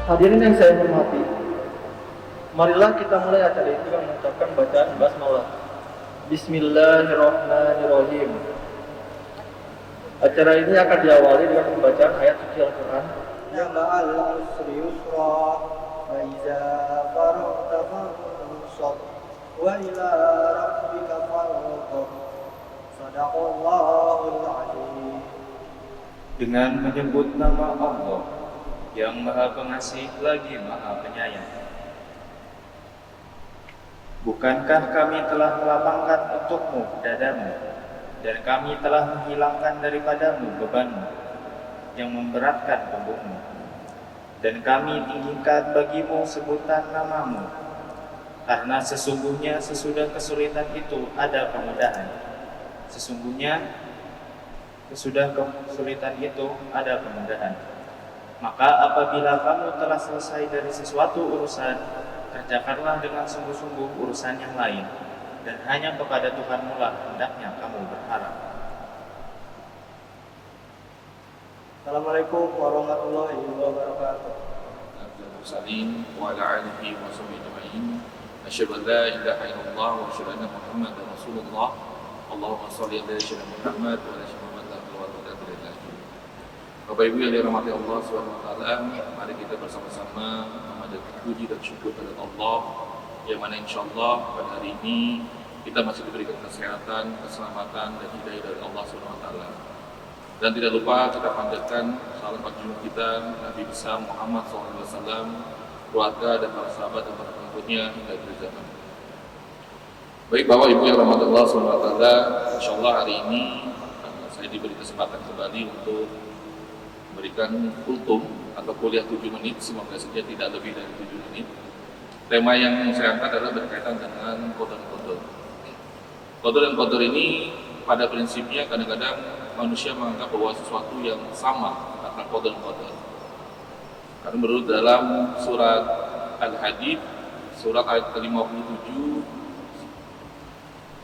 Hadirin yang saya hormati, marilah kita mulai acara ini dengan mengucapkan bacaan basmalah. Bismillahirrahmanirrahim. Acara ini akan diawali dengan pembacaan ayat suci Al-Quran. Ya ma'al usri yusra, fa iza faragta fansab, wa ila rabbika farghab. Shadaqallahul azim. Dengan menyebut nama Allah yang Maha Pengasih lagi Maha Penyayang. Bukankah kami telah melapangkan untukmu dadamu, dan kami telah menghilangkan daripadamu bebanmu yang memberatkan punggungmu, dan kami tinggikan bagimu sebutan namamu, karena sesungguhnya sesudah kesulitan itu ada kemudahan. Sesungguhnya sesudah kesulitan itu ada kemudahan. Maka apabila kamu telah selesai dari sesuatu urusan, kerjakanlah dengan sungguh-sungguh urusan yang lain, dan hanya kepada Tuhanmu lah hendaknya kamu berharap. Assalamualaikum warahmatullahi wabarakatuh. Salim wa ala alihi wa sahbihi ajma'in. Asyhadu an la ilaha illallah wa asyhadu anna Muhammadar Rasulullah. Allahumma shalli ala sayyidina Muhammad wa ala Bapak Ibu yang dirahmati Allah SWT, mari kita bersama-sama memanjatkan puji dan syukur kepada Allah, yang mana insya Allah pada hari ini kita masih diberikan kesehatan, keselamatan dan hidayah dari Allah SWT. Dan tidak lupa kita panjatkan salam junjungan kita Nabi besar Muhammad SAW, keluarga dan para sahabat dan para pengikutnya hingga akhir zaman. Baik Bapak Ibu yang dirahmati Allah SWT, insya Allah hari ini saya diberi kesempatan kembali untuk memberikan kultum atau kuliah 7 menit, semoga saja tidak lebih dari 7 menit. Tema yang saya angkat adalah berkaitan dengan qadar-qadar. Qadar dan qadar ini pada prinsipnya kadang-kadang manusia menganggap bahwa sesuatu yang sama tentang qadar dan qadar. Karena menurut dalam surat Al-Hadid, surat ayat ke-57,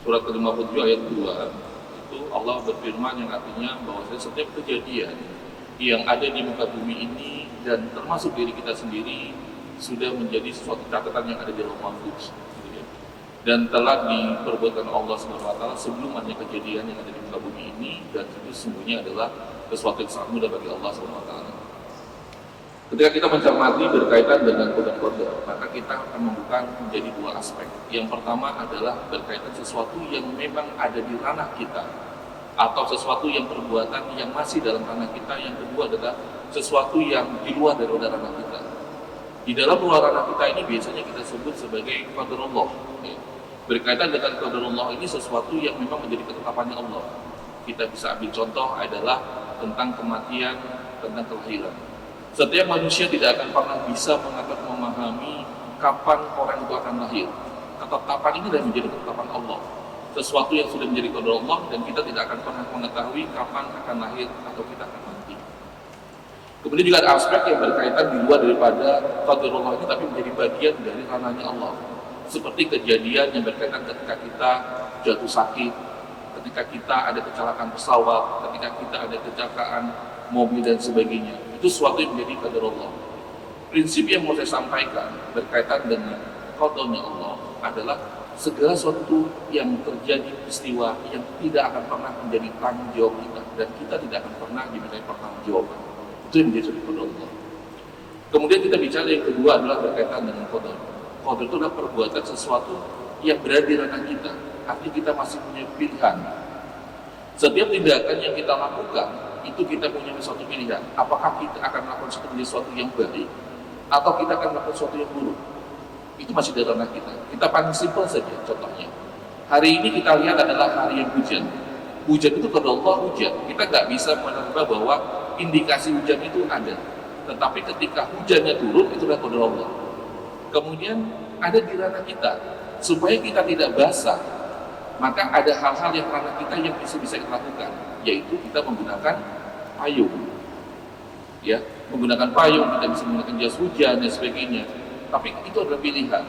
surat ke-57 ayat 2, itu Allah berfirman yang artinya bahwa setiap kejadian yang ada di muka bumi ini dan termasuk diri kita sendiri sudah menjadi sesuatu catatan yang ada di Lauh Mahfuz, dan telah diperbuatkan Allah SWT sebelum adanya kejadian yang ada di muka bumi ini, dan itu sesungguhnya adalah sesuatu yang sangat mudah bagi Allah SWT. Ketika kita mencermati berkaitan dengan qadar-qadar, maka kita akan membuka menjadi dua aspek. Yang pertama adalah berkaitan sesuatu yang memang ada di ranah kita, atau sesuatu yang perbuatan yang masih dalam ranah kita. Yang kedua adalah sesuatu yang di luar daripada ranah kita. Di dalam luar ranah kita ini biasanya kita sebut sebagai qadarullah. Berkaitan dengan qadarullah ini sesuatu yang memang menjadi ketetapannya Allah. Kita bisa ambil contoh adalah tentang kematian, tentang kelahiran. Setiap manusia tidak akan pernah bisa memahami kapan orang itu akan lahir. Ketetapan ini adalah menjadi ketetapan Allah, sesuatu yang sudah menjadi qadar Allah, dan kita tidak akan pernah mengetahui kapan akan lahir atau kita akan mati. Kemudian juga ada aspek yang berkaitan di luar daripada qadar Allah ini, tapi menjadi bagian dari ranahnya Allah. Seperti kejadian yang berkaitan ketika kita jatuh sakit, ketika kita ada kecelakaan pesawat, ketika kita ada kecelakaan mobil dan sebagainya. Itu sesuatu yang menjadi qadar Allah. Prinsip yang mau saya sampaikan berkaitan dengan qadarnya Allah adalah segala sesuatu yang terjadi peristiwa yang tidak akan pernah menjadi tanggung jawab kita, dan kita tidak akan pernah dimintai pertanggungjawaban. Itu yang menjadi suatu qadar Allah. Kemudian kita bicara yang kedua adalah berkaitan dengan qadar. Qadar itu adalah perbuatan sesuatu yang berada di ranah kita, artinya kita masih punya pilihan. Setiap tindakan yang kita lakukan itu kita punya suatu pilihan. Apakah kita akan melakukan sesuatu yang baik atau kita akan melakukan sesuatu yang buruk. Itu masih di ranah kita. Kita paling simpel saja contohnya. Hari ini kita lihat adalah hari yang hujan. Hujan itu qadar Allah, hujan. Kita nggak bisa menerima bahwa indikasi hujan itu ada. Tetapi ketika hujannya turun, itu adalah qadar Allah. Kemudian ada di ranah kita, supaya kita tidak basah, maka ada hal-hal yang ranah kita yang bisa kita lakukan, yaitu kita menggunakan payung. Ya, menggunakan payung, kita bisa menggunakan jas hujan dan sebagainya. Tapi itu adalah pilihan.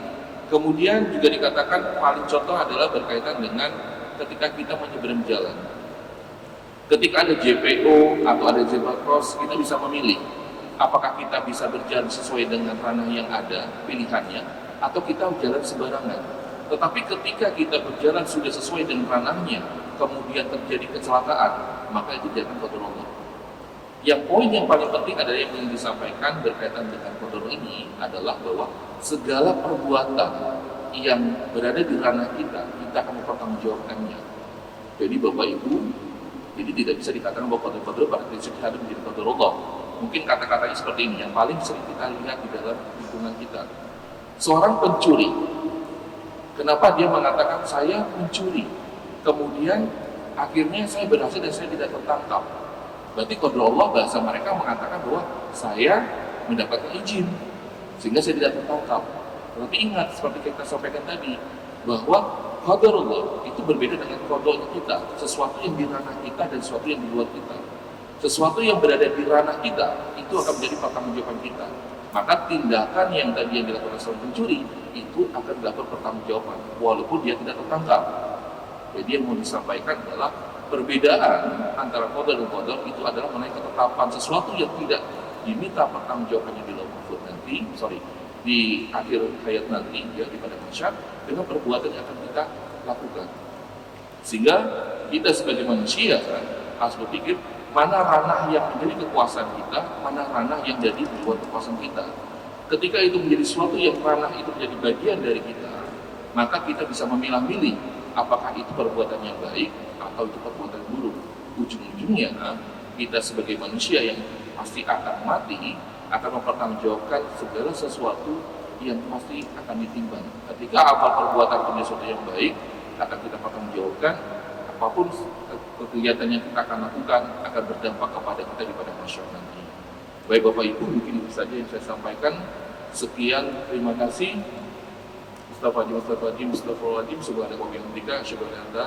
Kemudian juga dikatakan paling contoh adalah berkaitan dengan ketika kita menyeberang jalan. Ketika ada JPO atau ada zebra cross, kita bisa memilih apakah kita bisa berjalan sesuai dengan ranah yang ada pilihannya, atau kita jalan sembarangan. Tetapi ketika kita berjalan sudah sesuai dengan ranahnya, kemudian terjadi kecelakaan, maka itu jangan qadar Allah. Yang poin yang paling penting adalah yang ingin disampaikan berkaitan dengan qadar ini adalah bahwa segala perbuatan yang berada di ranah kita akan mempertanggungjawabkannya. Jadi Bapak Ibu, jadi tidak bisa dikatakan bahwa qadar pada prinsipnya ada menjadi qadar Allah. Mungkin kata-katanya seperti ini yang paling sering kita lihat di dalam lingkungan kita. Seorang pencuri, kenapa dia mengatakan saya mencuri, kemudian akhirnya saya berhasil dan saya tidak tertangkap? Berarti qadar Allah bahasa mereka mengatakan bahwa saya mendapatkan izin sehingga saya tidak tertangkap. Tapi ingat seperti kita sampaikan tadi bahwa qadar Allah itu berbeda dengan qadar kita, sesuatu yang di ranah kita dan sesuatu yang di luar kita. Sesuatu yang berada di ranah kita itu akan menjadi pertanggungjawaban kita. Maka tindakan yang tadi yang dilakukan seorang pencuri itu akan dilakukan pertanggungjawaban walaupun dia tidak tertangkap. Jadi yang mau disampaikan adalah perbedaan antara qadar dan qadar itu adalah mengenai ketetapan sesuatu yang tidak diminta pertanggungjawabannya di lauhul mahfuz nanti, di akhir hayat nanti ya di pada mahsyar, dengan perbuatan yang akan kita lakukan. Sehingga kita sebagai manusia harus berpikir mana ranah yang menjadi kekuasaan kita, mana ranah yang jadi di luar kekuasaan kita. Ketika itu menjadi sesuatu yang ranah itu menjadi bagian dari kita, maka kita bisa memilah-milih apakah itu perbuatan yang baik atau itu perbuatan buruk. Ujung-ujungnya kita sebagai manusia yang pasti akan mati akan mempertanggungjawabkan segala sesuatu yang pasti akan ditimbang. Ketika amal perbuatan itu sesuatu yang baik, akan kita pertanggungjawabkan. Apapun kegiatan yang kita akan lakukan akan berdampak kepada kita di pada mahsyar nanti. Baik Bapak Ibu, mungkin itu saja yang saya sampaikan. Sekian, terima kasih. Astagfirullahaladzim, subhanallah wa bihamdika, asyhadu an la ilaha illa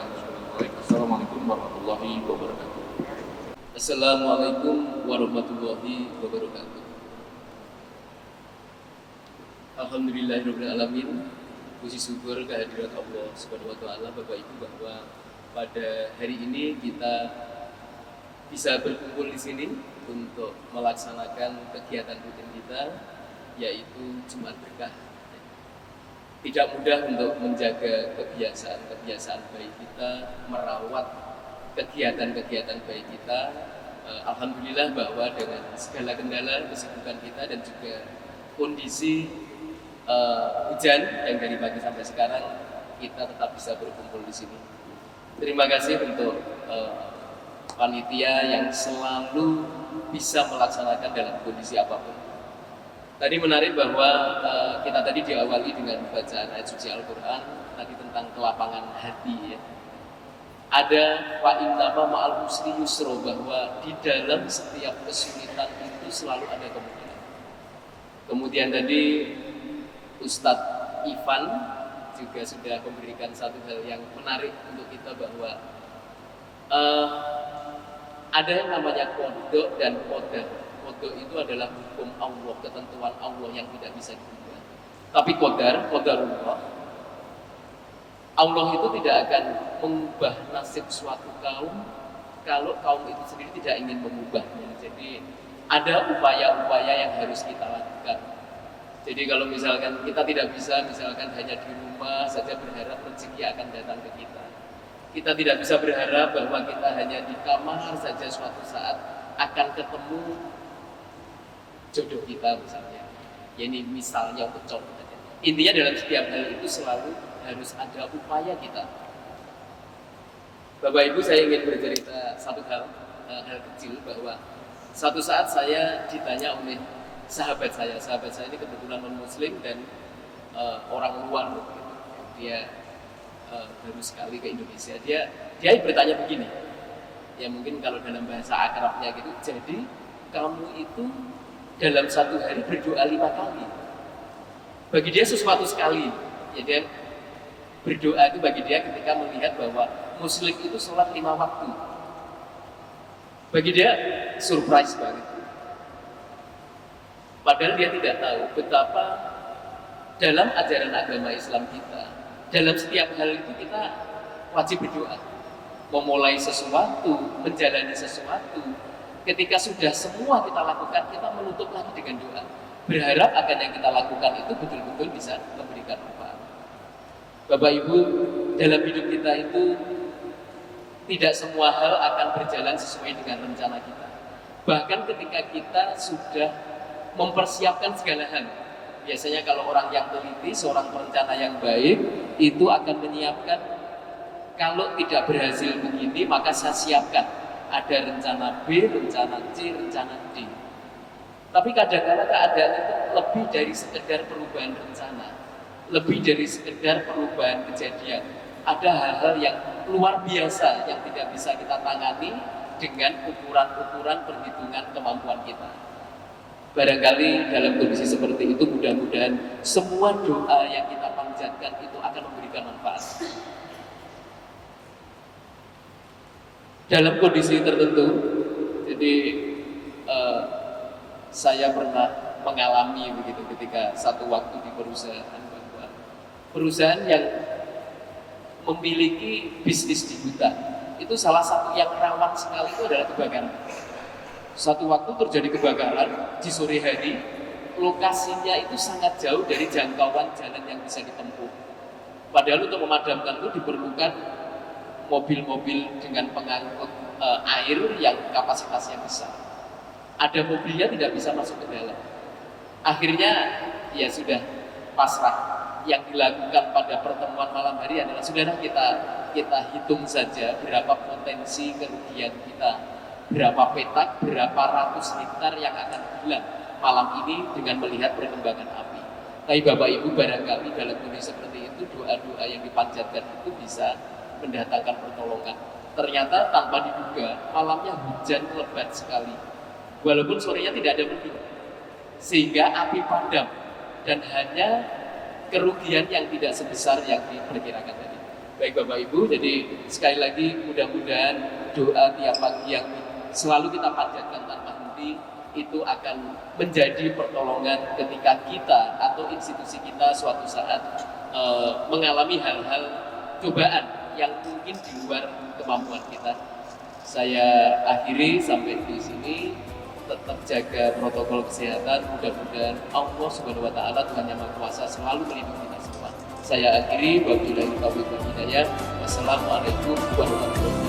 anta, assalamualaikum warahmatullahi wabarakatuh. Assalamualaikum warahmatullahi wabarakatuh. Alhamdulillahirabbil alamin. Puji syukur kehadirat Allah Subhanahu wa taala, Bapak Ibu, bahwa pada hari ini kita bisa berkumpul di sini untuk melaksanakan kegiatan rutin kita, yaitu Jumat Berkah. Tidak mudah untuk menjaga kebiasaan-kebiasaan baik kita, merawat kegiatan-kegiatan baik kita. Alhamdulillah bahwa dengan segala kendala, kesibukan kita dan juga kondisi hujan yang dari pagi sampai sekarang, kita tetap bisa berkumpul di sini. Terima kasih untuk panitia yang selalu bisa melaksanakan dalam kondisi apapun. Tadi menarik bahwa kita tadi diawali dengan bacaan ayat suci Al-Quran tadi tentang kelapangan hati ya. Ada wa innama ma'al usri yusra, bahwa di dalam setiap kesulitan itu selalu ada kemungkinan. Kemudian tadi Ustadz Ivan juga sudah memberikan satu hal yang menarik untuk kita, bahwa ada yang namanya qada dan qadar. Qada itu adalah hukum Allah, ketentuan Allah yang tidak bisa diubah. Tapi qadarullah, Allah itu tidak akan mengubah nasib suatu kaum kalau kaum itu sendiri tidak ingin mengubahnya. Jadi ada upaya-upaya yang harus kita lakukan. Jadi kalau misalkan kita tidak bisa misalkan hanya di rumah saja berharap rezeki akan datang ke kita. Kita tidak bisa berharap bahwa kita hanya di kamar saja suatu saat akan ketemu jodoh kita misalnya. Ya ini misalnya pecah saja. Intinya dalam setiap hal itu selalu harus ada upaya kita. Bapak Ibu, saya ingin bercerita satu hal kecil, bahwa satu saat saya ditanya oleh sahabat saya ini kebetulan non-muslim dan orang luar gitu. Dia baru sekali ke Indonesia. Dia bertanya begini, ya mungkin kalau dalam bahasa akrabnya gitu, jadi kamu itu dalam satu hari berdoa 5 kali. Bagi dia sesuatu sekali, ya dia berdoa itu bagi dia ketika melihat bahwa muslim itu sholat 5 waktu. Bagi dia surprise banget. Padahal dia tidak tahu betapa dalam ajaran agama Islam kita, dalam setiap hal itu kita wajib berdoa. Memulai sesuatu, menjalani sesuatu, Ketika sudah semua kita lakukan, kita menutup lagi dengan doa. Berharap agar yang kita lakukan itu betul-betul bisa memberikan manfaat. Bapak Ibu, dalam hidup kita itu tidak semua hal akan berjalan sesuai dengan rencana kita. Bahkan ketika kita sudah mempersiapkan segala hal. Biasanya kalau orang yang teliti, seorang perencana yang baik, itu akan menyiapkan, kalau tidak berhasil begini, maka saya siapkan. Ada rencana B, rencana C, rencana D. Tapi kadang-kadang keadaan itu lebih dari sekedar perubahan rencana, lebih dari sekedar perubahan kejadian. Ada hal-hal yang luar biasa yang tidak bisa kita tangani dengan ukuran-ukuran perhitungan kemampuan kita. Barangkali dalam kondisi seperti itu, mudah-mudahan semua doa yang kita panjatkan itu akan memberikan manfaat. Dalam kondisi tertentu, jadi saya pernah mengalami begitu ketika satu waktu di perusahaan, bahwa perusahaan yang memiliki bisnis di hutan itu salah satu yang rawan sekali itu adalah kebakaran. Suatu waktu terjadi kebakaran di sore hari, lokasinya itu sangat jauh dari jangkauan jalan yang bisa ditempuh. Padahal untuk memadamkan itu diperlukan mobil-mobil dengan pengangkut air yang kapasitasnya besar. Ada mobilnya tidak bisa masuk ke dalam. Akhirnya ya sudah pasrah. Yang dilakukan pada pertemuan malam hari adalah saudara kita hitung saja berapa potensi kerugian kita, berapa petak, berapa ratus hektar yang akan hilang malam ini dengan melihat perkembangan api. Tapi Bapak Ibu, barangkali dalam kondisi seperti itu doa-doa yang dipanjatkan itu bisa mendatangkan pertolongan. Ternyata tanpa diduga malamnya hujan lebat sekali, walaupun sorenya tidak ada mendung, sehingga api padam dan hanya kerugian yang tidak sebesar yang diperkirakan tadi. Baik Bapak Ibu, jadi sekali lagi mudah-mudahan doa tiap pagi yang selalu kita panjatkan tanpa henti itu akan menjadi pertolongan ketika kita atau institusi kita suatu saat mengalami hal-hal cobaan yang mungkin di luar kemampuan kita. Saya akhiri sampai di sini. Tetap jaga protokol kesehatan. Mudah-mudahan Allah Subhanahu Wa Taala, Tuhan Yang Maha Kuasa, selalu melindungi kita semua. Saya akhiri. Wabillahi taufiq wal hidayah. Wassalamualaikum warahmatullahi wabarakatuh.